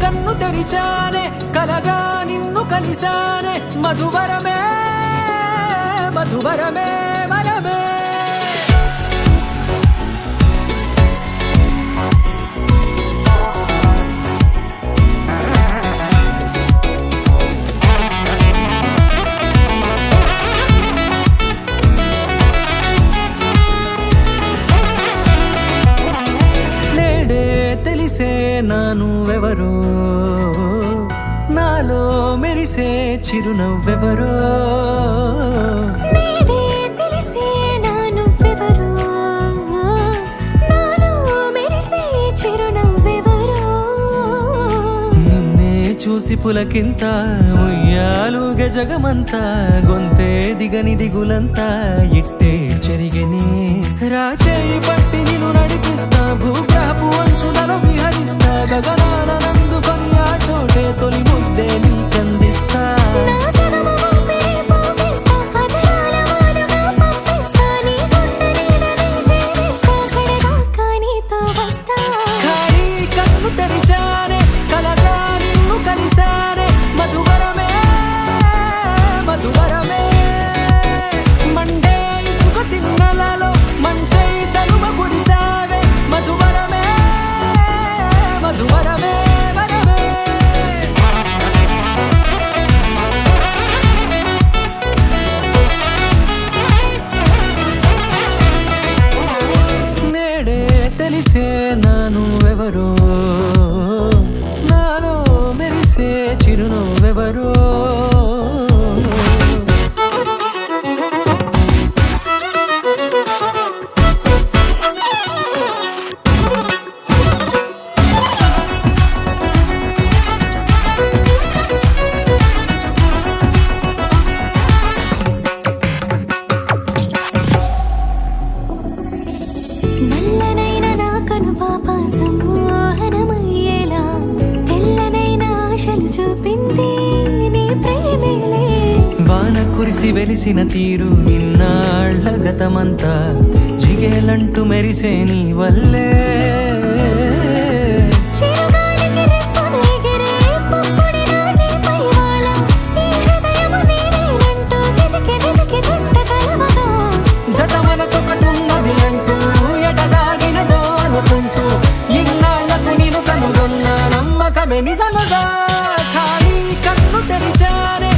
కన్ను తెరిచానే కలగా నిన్ను కలిసానే మధువరమే మధువరమే వరమే నానువెవరో నాలో మెరిసే చిరునవ్వెవరో నేడే తెలిసే నానువెవరో నాలో మెరిసే చిరునవ్వెవరో నిన్నే చూసి పులకింత ఉయ్యాలుగే జగమంతా గొంతే దిగని దిగులంతా ఇట్టే చెరిగెనే రాచేయి పట్టి నిన్ను నడిపిస్తా భూగ్రహపు అంచులలో విహరిస్తా గగనాల నందుకొని ఆ చోటే తొలి ముద్దే నీకందిస్తా నా సగము ఊపిరి పోగేస్తా అధరాల వాలుగా పంపిస్తా నీ గుండె నీడనే చేరిస్తా కడదాకా నీతో వస్తా ఖాళీ కన్ను తెరిచానే కలగా నిన్ను కలిసానే మధువరమే మధువరమే మండే ఇసుక తిన్నలలో మంచై చలువ కురిసావే మధువరమే మధువరమే వరమే నేడే తెలిసే నానువెవరో నాలో మెరిసే చిరునవ్వెవరో నల్లనైన నా కనుపాప సమ్మోహనమయ్యేలా తెల్లనైన ఆశలు చూపింది నీ ప్రేమేలే వాన కురిసి వెలిసిన తీరు ఇన్నాళ్ల గతమంతా జిగేలంటూ మెరిసే నీ వల్లే చిరుగాలికి రెప్పన ఎగిరే పుప్పొడిన నీపై వాళ ఈ హృదయము నీదేనంటూ వెతికి వెతికి జంట కలవగా జత మనసొకటున్నది అంటూ ఎటదాగినదో అనుకుంటూ ఇన్నాళ్లకు నేను కనుగొన్న నమ్మకమే నిజముగా ఖాళీ కన్ను తెరిచానే